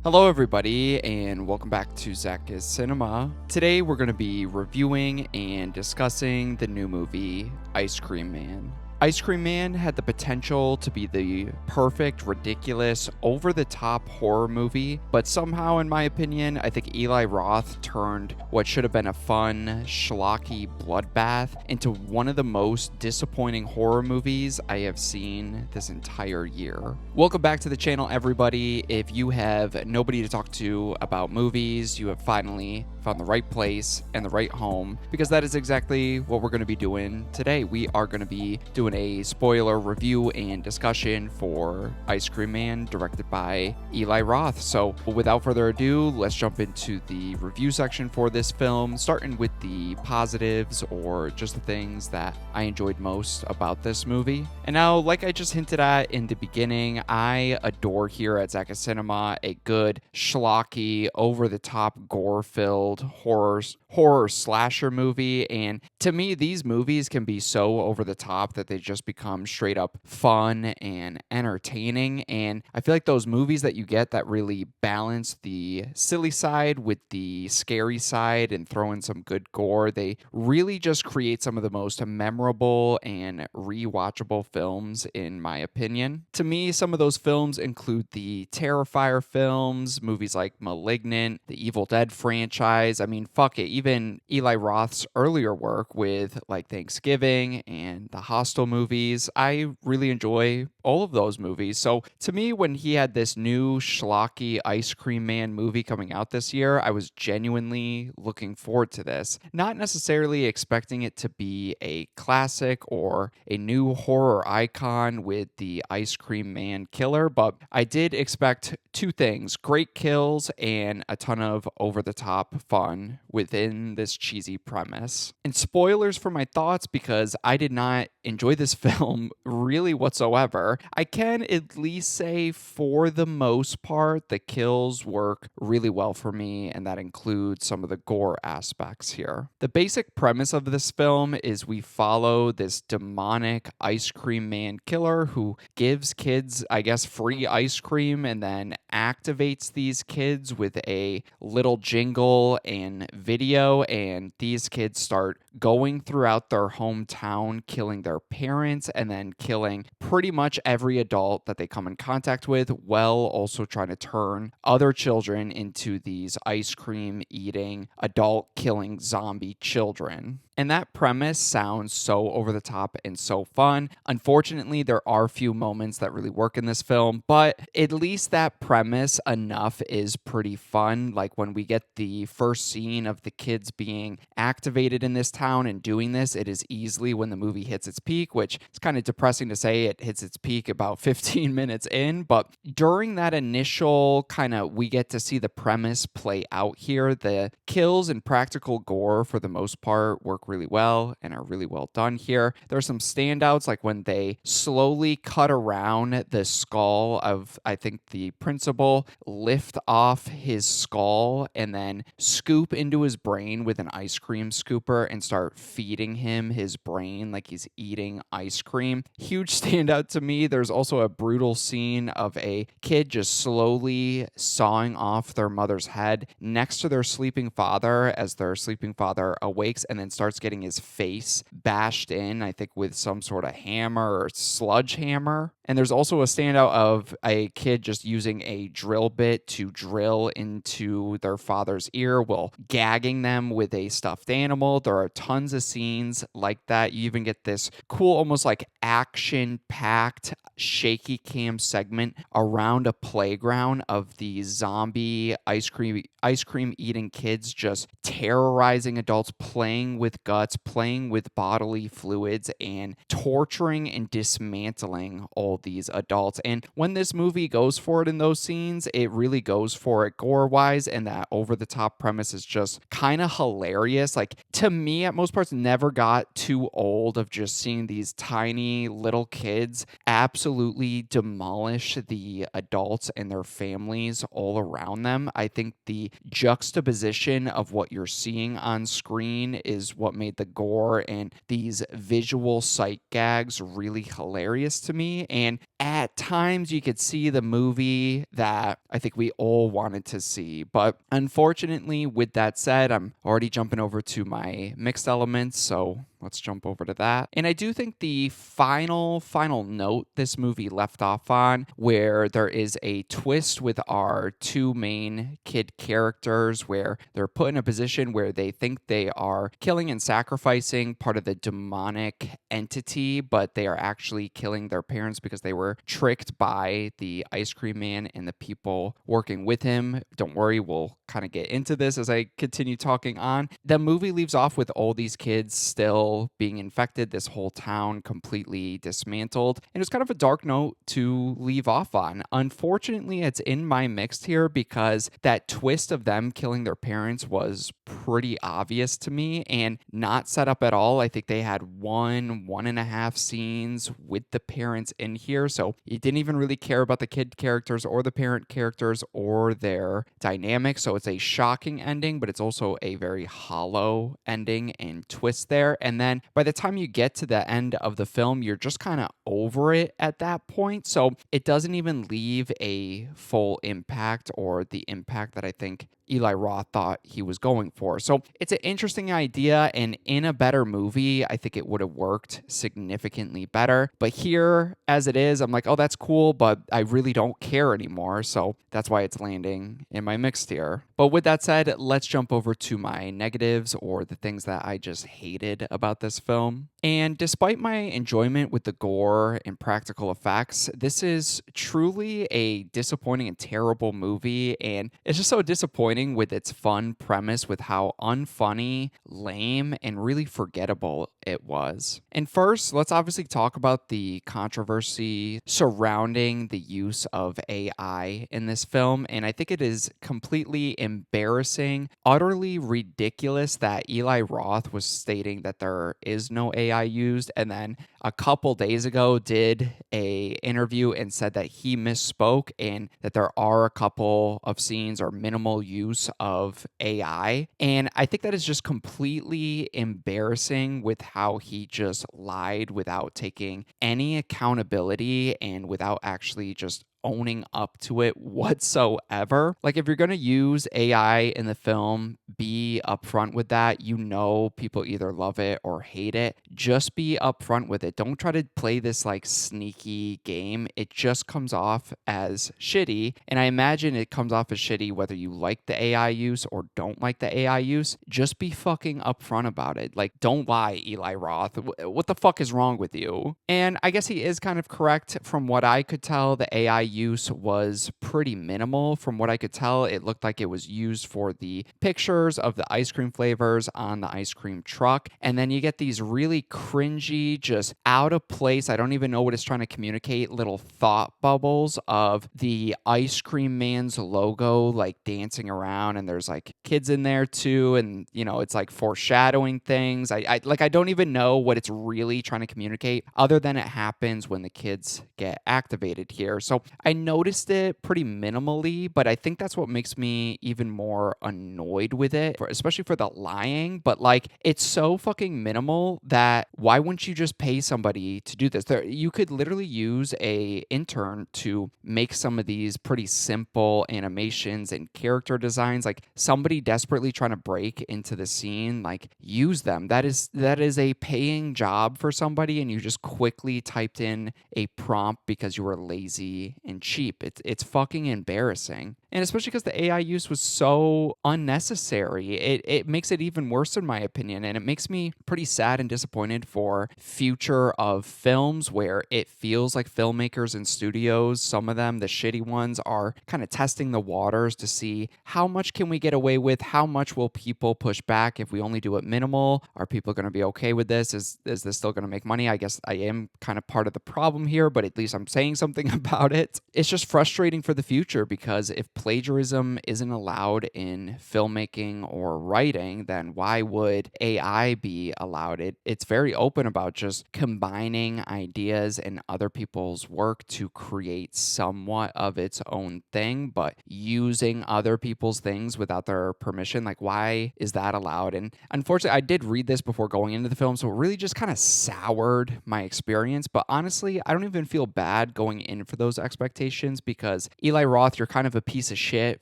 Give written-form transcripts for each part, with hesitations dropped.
Hello, everybody, and welcome back to Zach's Cinema. Today, we're going to be reviewing and discussing the new movie, Ice Cream Man. Ice Cream Man had the potential to be the perfect, ridiculous, over-the-top horror movie, but somehow, in my opinion, I think Eli Roth turned what should have been a fun, schlocky bloodbath into one of the most disappointing horror movies I have seen this entire year. Welcome back to the channel, everybody. If you have nobody to talk to about movies, you have finally found the right place and the right home, because that is exactly what we're going to be doing today. We are going to be doing a spoiler review and discussion for Ice Cream Man, directed by Eli Roth. So without further ado, let's jump into the review section for this film, starting with the positives or just the things that I enjoyed most about this movie. And now, like I just hinted at in the beginning, I adore here at Zach's Cinema a good schlocky, over-the-top, gore-filled horror slasher movie. And to me, these movies can be so over the top that they just become straight up fun and entertaining. And I feel like those movies that you get that really balance the silly side with the scary side and throw in some good gore, they really just create some of the most memorable and rewatchable films, in my opinion. To me, some of those films include the Terrifier films, movies like Malignant, the Evil Dead franchise. I mean, fuck it. Even Eli Roth's earlier work with like Thanksgiving and the Hostel movies, I really enjoy all of those movies. So to me, when he had this new schlocky Ice Cream Man movie coming out this year, I was genuinely looking forward to this. Not necessarily expecting it to be a classic or a new horror icon with the Ice Cream Man killer, but I did expect two things: great kills and a ton of over-the-top fun within this cheesy premise. And spoilers for my thoughts, because I did not enjoy this film really whatsoever. I can at least say, for the most part, the kills work really well for me, and that includes some of the gore aspects here. The basic premise of this film is we follow this demonic ice cream man killer who gives kids, I guess, free ice cream and then activates these kids with a little jingle and video, and these kids start going throughout their hometown, killing their parents and then killing pretty much every adult that they come in contact with, while also trying to turn other children into these ice cream eating, adult killing zombie children. And that premise sounds so over the top and so fun. Unfortunately, there are a few moments that really work in this film, but at least that premise enough is pretty fun. Like when we get the first scene of the kids being activated in this town and doing this, it is easily when the movie hits its peak, which is kind of depressing to say it hits its peak about 15 minutes in. But during that initial we get to see the premise play out here. The kills and practical gore, for the most part, work really well and are really well done here. There are some standouts, like when they slowly cut around the skull of, I think, the principal, lift off his skull, and then scoop into his brain with an ice cream scooper and start feeding him his brain like he's eating ice cream. Huge standout to me. There's also a brutal scene of a kid just slowly sawing off their mother's head next to their sleeping father as their sleeping father awakes and then starts getting his face bashed in, I think, with some sort of hammer or sludge hammer. And there's also a standout of a kid just using a drill bit to drill into their father's ear while gagging them with a stuffed animal. There are tons of scenes like that. You even get this cool, almost like action-packed shaky cam segment around a playground of the zombie ice cream eating kids just terrorizing adults, playing with guts, playing with bodily fluids, and torturing and dismantling all these adults. And when this movie goes for it in those scenes, it really goes for it gore-wise, and that over-the-top premise is just kind of hilarious. Like, to me, at most parts, never got too old of just seeing these tiny little kids absolutely demolish the adults and their families all around them. I think the juxtaposition of what you're seeing on screen is what made the gore and these visual sight gags really hilarious to me. And at times you could see the movie that I think we all wanted to see. But unfortunately, with that said, I'm already jumping over to my mixed elements, so let's jump over to that. And I do think the final note this movie left off on, where there is a twist with our two main kid characters, where they're put in a position where they think they are killing and sacrificing part of the demonic entity, but they are actually killing their parents because they were tricked by the ice cream man and the people working with him. Don't worry, we'll kind of get into this as I continue talking on. The movie leaves off with all these kids still being infected, this whole town completely dismantled. And it's kind of a dark note to leave off on. Unfortunately, it's in my mixed here because that twist of them killing their parents was pretty obvious to me and not set up at all. I think they had one and a half scenes with the parents in here. So you didn't even really care about the kid characters or the parent characters or their dynamic. So it's a shocking ending, but it's also a very hollow ending and twist there. And then by the time you get to the end of the film, you're just kind of over it at that point. So it doesn't even leave a full impact or the impact that I think Eli Roth thought he was going for. So it's an interesting idea, and in a better movie, I think it would have worked significantly better. But here, as it is, I'm like, oh, that's cool, but I really don't care anymore. So that's why it's landing in my mixed tier. But with that said, let's jump over to my negatives or the things that I just hated about this film. And despite my enjoyment with the gore and practical effects, this is truly a disappointing and terrible movie. And it's just so disappointing with its fun premise, with how unfunny, lame, and really forgettable it was. And first, let's obviously talk about the controversy surrounding the use of AI in this film. And I think it is completely embarrassing, utterly ridiculous that Eli Roth was stating that there is no AI used, and then a couple days ago did a interview and said that he misspoke and that there are a couple of scenes or minimal use of AI. And I think that is just completely embarrassing with how he just lied without taking any accountability and without actually just owning up to it whatsoever. Like, if you're going to use AI in the film, be upfront with that. You know, people either love it or hate it. Just be upfront with it. Don't try to play this like sneaky game. It just comes off as shitty. And I imagine it comes off as shitty whether you like the AI use or don't like the AI use. Just be fucking upfront about it. Like, don't lie, Eli Roth. What the fuck is wrong with you? And I guess he is kind of correct. From what I could tell, the AI use was pretty minimal. From what I could tell, it looked like it was used for the pictures of the ice cream flavors on the ice cream truck. And then you get these really cringy, just out of place, I don't even know what it's trying to communicate, little thought bubbles of the ice cream man's logo like dancing around, and there's like kids in there too, and you know, it's like foreshadowing things. I don't even know what it's really trying to communicate other than it happens when the kids get activated here. So I noticed it pretty minimally, but I think that's what makes me even more annoyed with it, especially for the lying. But like, it's so fucking minimal that why wouldn't you just pay somebody to do this? You could literally use a intern to make some of these pretty simple animations and character designs. Like, somebody desperately trying to break into the scene, like, use them. That is a paying job for somebody, and you just quickly typed in a prompt because you were lazy and cheap. It's fucking embarrassing. And especially because the AI use was so unnecessary. It makes it even worse in my opinion, and it makes me pretty sad and disappointed for future of films where it feels like filmmakers and studios, some of them, the shitty ones, are kind of testing the waters to see how much can we get away with, how much will people push back if we only do it minimal, are people going to be okay with this, is this still going to make money? I guess I am kind of part of the problem here, but at least I'm saying something about it. It's just frustrating for the future, because if plagiarism isn't allowed in filmmaking or writing, then why would AI be allowed? It's very open about just combining ideas and other people's work to create somewhat of its own thing, but using other people's things without their permission. Like, why is that allowed? And unfortunately, I did read this before going into the film, so it really just kind of soured my experience. But honestly, I don't even feel bad going in for those expectations because Eli Roth, you're kind of a piece of shit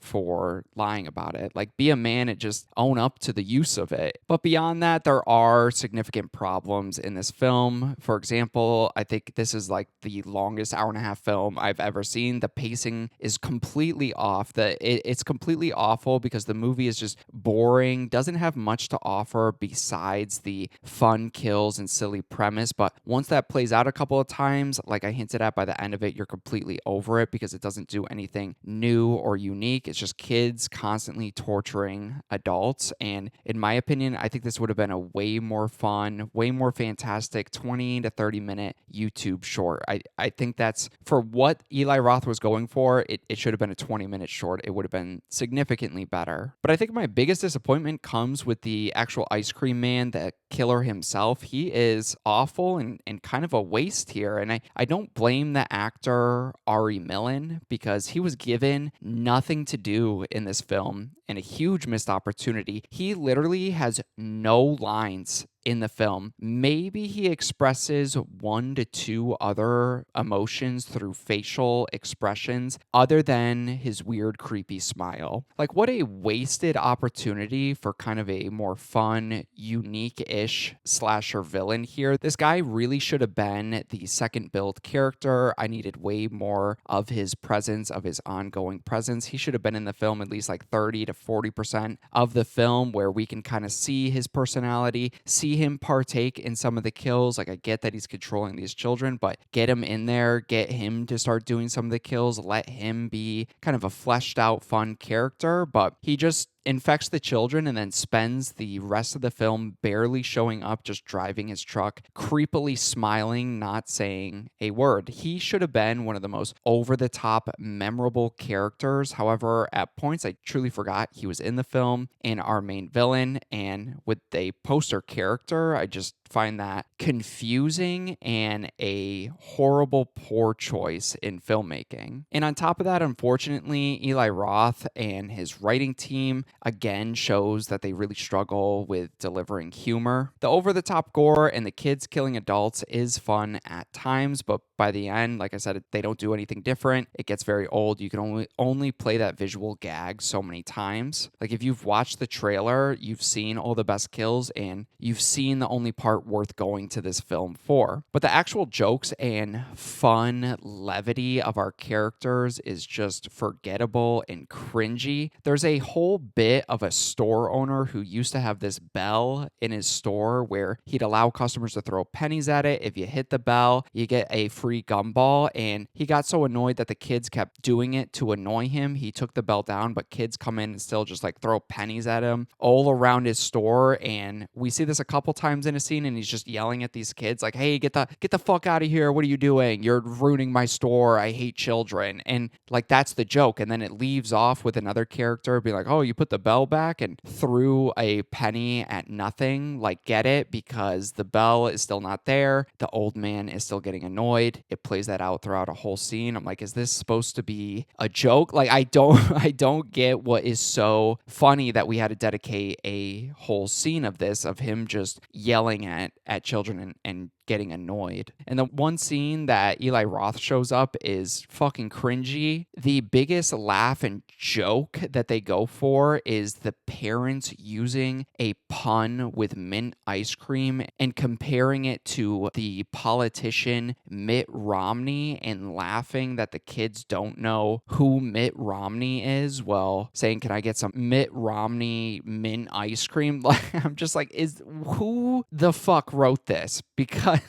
for lying about it. Like, be a man and just own up to the use of it. But beyond that, there are significant problems in this film. For example, I think this is like the longest hour-and-a-half film I've ever seen. The pacing is completely off. It's completely awful because the movie is just boring, doesn't have much to offer besides the fun kills and silly premise. But once that plays out a couple of times, like I hinted at, by the end of it, you're completely over it because it doesn't do anything new or unique. It's just kids constantly torturing adults. And in my opinion, I think this would have been a way more fun, way more fantastic 20 to 30 minute YouTube short. I think that's for what Eli Roth was going for. It should have been a 20-minute short. It would have been significantly better. But I think my biggest disappointment comes with the actual ice cream man, the killer himself. He is awful and kind of a waste here. And I don't blame the actor Ari Millen because he was given nothing to do in this film and a huge missed opportunity. He literally has no lines in the film. Maybe he expresses 1 to 2 other emotions through facial expressions other than his weird, creepy smile. Like, what a wasted opportunity for kind of a more fun, unique-ish slasher villain here. This guy really should have been the second build character. I needed way more of his presence, of his ongoing presence. He should have been in the film at least like 30 to 40% of the film where we can kind of see his personality, see him partake in some of the kills. Like, I get that he's controlling these children, but get him in there, get him to start doing some of the kills, let him be kind of a fleshed out, fun character. But he just infects the children and then spends the rest of the film barely showing up, just driving his truck, creepily smiling, not saying a word. He should have been one of the most over-the-top, memorable characters. However, at points, I truly forgot he was in the film and our main villain. And with a poster character, I just find that confusing and a horrible, poor choice in filmmaking. And on top of that, unfortunately, Eli Roth and his writing team again shows that they really struggle with delivering humor. The over-the-top gore and the kids killing adults is fun at times, but by the end, like I said, they don't do anything different. It gets very old. You can only play that visual gag so many times. Like, if you've watched the trailer, you've seen all the best kills and you've seen the only part worth going to this film for. But the actual jokes and fun levity of our characters is just forgettable and cringy. There's a whole bit of a store owner who used to have this bell in his store where he'd allow customers to throw pennies at it. If you hit the bell, you get a free gumball. And he got so annoyed that the kids kept doing it to annoy him. He took the bell down, but kids come in and still just like throw pennies at him all around his store. And we see this a couple times in a scene, and he's just yelling at these kids like, "Hey, get the fuck out of here. What are you doing? You're ruining my store. I hate children." And like, that's the joke. And then it leaves off with another character being like, "Oh, you put the bell back," and threw a penny at nothing. Like, get it? Because the bell is still not there. The old man is still getting annoyed. It plays that out throughout a whole scene. I'm like, is this supposed to be a joke? Like, I don't get what is so funny that we had to dedicate a whole scene of this, of him just yelling at children and getting annoyed. And the one scene that Eli Roth shows up is fucking cringy. The biggest laugh and joke that they go for is the parents using a pun with mint ice cream and comparing it to the politician Mitt Romney and laughing that the kids don't know who Mitt Romney is. Well, saying, "Can I get some Mitt Romney mint ice cream?" Like, I'm just like, who the fuck wrote this? Because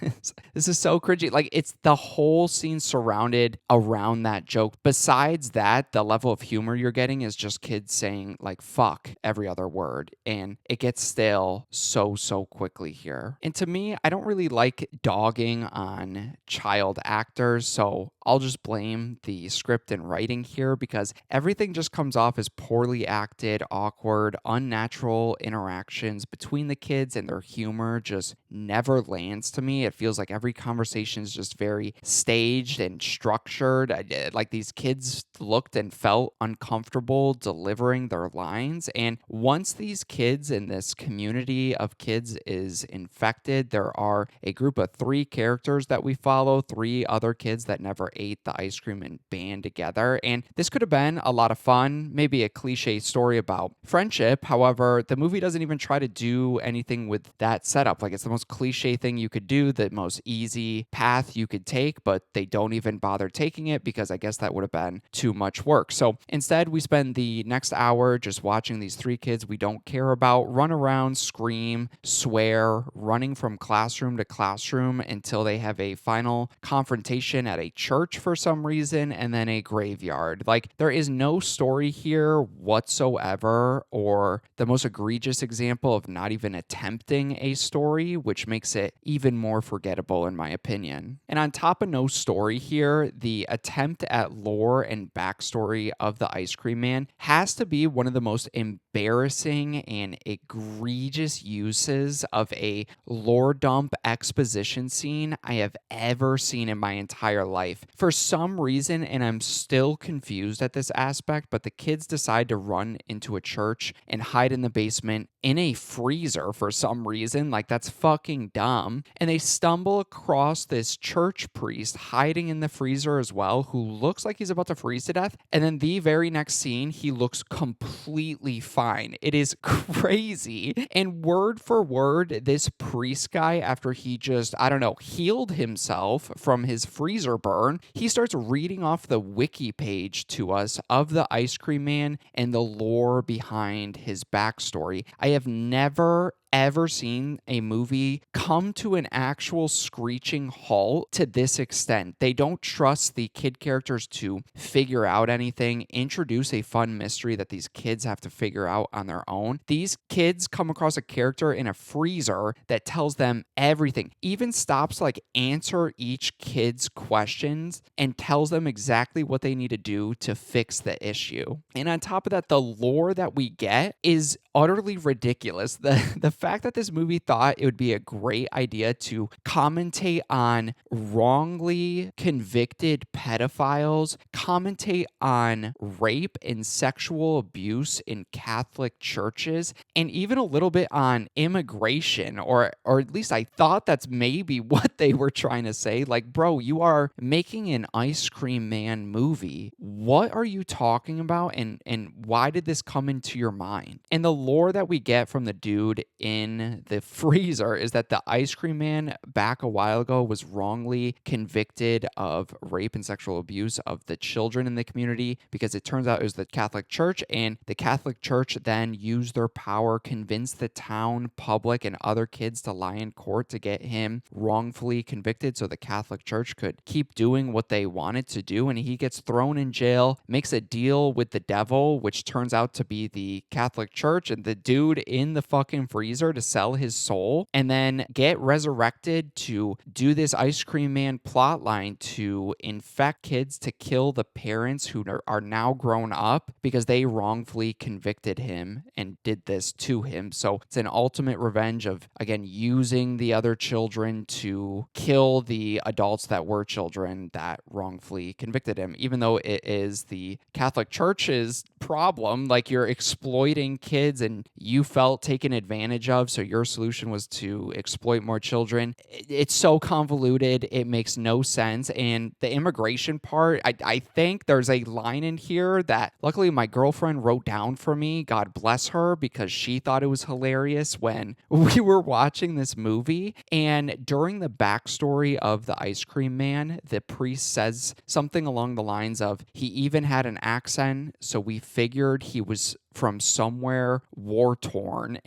This is so cringy. Like, it's the whole scene surrounded around that joke. Besides that, the level of humor you're getting is just kids saying, like, fuck every other word. And it gets stale so quickly here. And to me, I don't really like dogging on child actors. So I'll just blame the script and writing here because everything just comes off as poorly acted, awkward, unnatural interactions between the kids, and their humor just never lands to me. It feels like every conversation is just very staged and structured. Like these kids looked and felt uncomfortable delivering their lines. And once these kids in this community of kids is infected, there are a group of 3 characters that we follow, 3 other kids that never ate the ice cream and band together. And this could have been a lot of fun, maybe a cliche story about friendship. However, the movie doesn't even try to do anything with that setup. Like, it's the most cliche thing you could do, the most easy path you could take, but they don't even bother taking it because I guess that would have been too much work. So instead, we spend the next hour just watching these 3 kids we don't care about run around, scream, swear, running from classroom to classroom until they have a final confrontation at a church for some reason and then a graveyard. Like, there is no story here whatsoever, or the most egregious example of not even attempting a story, which makes it even more forgettable in my opinion. And on top of no story here, the attempt at lore and backstory of the ice cream man has to be one of the most embarrassing and egregious uses of a lore dump exposition scene I have ever seen in my entire life. For some reason, and I'm still confused at this aspect, but the kids decide to run into a church and hide in the basement in a freezer for some reason. Like, that's fucking dumb. And they stumble across this church priest hiding in the freezer as well, who looks like he's about to freeze to death. And then the very next scene, he looks completely fine. It is crazy. And word for word, this priest guy, after he just, I don't know, healed himself from his freezer burn, he starts reading off the wiki page to us of the ice cream man and the lore behind his backstory. I have never ever seen a movie come to an actual screeching halt to this extent. They don't trust the kid characters to figure out anything, introduce a fun mystery that these kids have to figure out on their own. These kids come across a character in a freezer that tells them everything, even stops like answer each kid's questions and tells them exactly what they need to do to fix the issue. And on top of that, the lore that we get is utterly ridiculous. The fact that this movie thought it would be a great idea to commentate on wrongly convicted pedophiles, commentate on rape and sexual abuse in Catholic churches, and even a little bit on immigration, or at least I thought that's maybe what they were trying to say. Like, bro, you are making an ice cream man movie. What are you talking about, and why did this come into your mind? And the lore that we get from the dude in the freezer is that the ice cream man back a while ago was wrongly convicted of rape and sexual abuse of the children in the community, because it turns out it was the Catholic Church, and the Catholic Church then used their power, convinced the town public and other kids to lie in court to get him wrongfully convicted so the Catholic Church could keep doing what they wanted to do. And he gets thrown in jail, makes a deal with the devil, which turns out to be the Catholic Church and the dude in the fucking freezer, to sell his soul, and then get resurrected to do this ice cream man plotline to infect kids to kill the parents who are now grown up because they wrongfully convicted him and did this to him. So it's an ultimate revenge of, again, using the other children to kill the adults that were children that wrongfully convicted him, even though it is the Catholic Church's problem. Like, you're exploiting kids and you felt taken advantage of, so your solution was to exploit more children. It's so convoluted, it makes no sense. And the immigration part, I think there's a line in here that luckily my girlfriend wrote down for me, God bless her, because she thought it was hilarious when we were watching this movie. And during the backstory of the ice cream man, the priest says something along the lines of, he even had an accent, so we figured he was from somewhere war torn.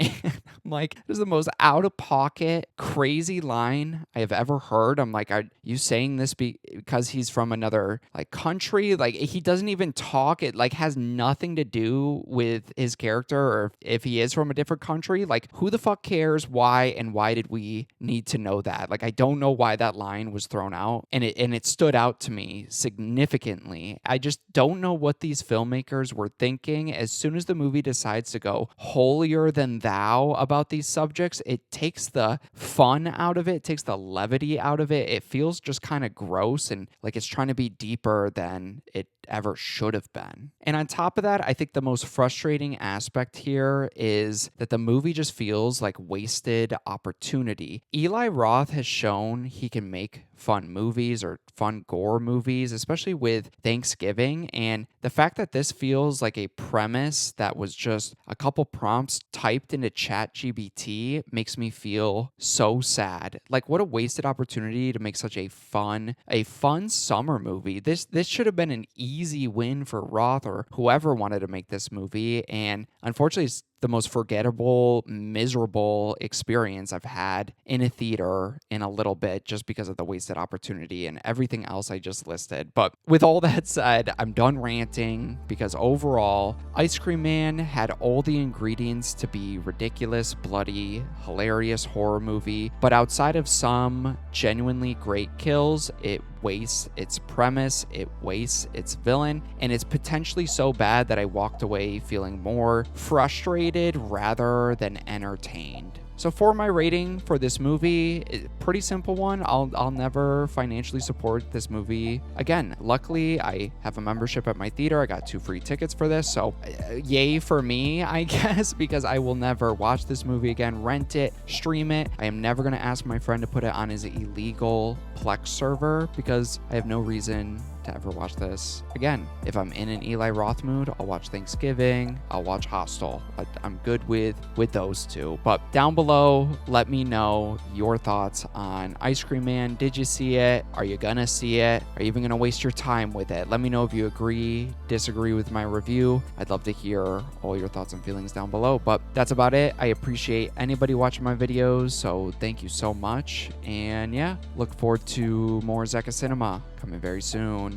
Like, this is the most out of pocket, crazy line I have ever heard. I'm like, are you saying this because he's from another like country? Like, he doesn't even talk. It like has nothing to do with his character or if he is from a different country. Like, who the fuck cares? Why and why did we need to know that? Like, I don't know why that line was thrown out, and it stood out to me significantly. I just don't know what these filmmakers were thinking. As soon as the movie decides to go holier than thou about these subjects, it takes the fun out of it, it takes the levity out of it. It feels just kind of gross and like it's trying to be deeper than it ever should have been. And on top of that, I think the most frustrating aspect here is that the movie just feels like wasted opportunity. Eli Roth has shown he can make fun movies or fun gore movies, especially with Thanksgiving. And the fact that this feels like a premise that was just a couple prompts typed into ChatGPT makes me feel so sad. Like, what a wasted opportunity to make such a fun summer movie. This should have been an easy win for Roth or whoever wanted to make this movie. And unfortunately, it's the most forgettable, miserable experience I've had in a theater in a little bit just because of the wasted opportunity and everything else I just listed. But with all that said, I'm done ranting because overall, Ice Cream Man had all the ingredients to be ridiculous, bloody, hilarious horror movie. But outside of some genuinely great kills, it wastes its premise, it wastes its villain, and it's potentially so bad that I walked away feeling more frustrated rather than entertained. So for my rating for this movie, pretty simple one. I'll never financially support this movie again. Luckily, I have a membership at my theater. I got 2 free tickets for this. So yay for me, I guess, because I will never watch this movie again, rent it, stream it. I am never going to ask my friend to put it on his illegal Plex server because I have no reason to ever watch this again. If I'm in an Eli Roth mood, I'll watch Thanksgiving, I'll watch Hostel. I'm good with those two. But down below, let me know your thoughts on Ice Cream Man. Did you see it? Are you gonna see it? Are you even gonna waste your time with it? Let me know if you agree, disagree with my review. I'd love to hear all your thoughts and feelings down below. But that's about it. I appreciate anybody watching my videos, so thank you so much. And yeah, look forward to more Zeka Cinema coming very soon.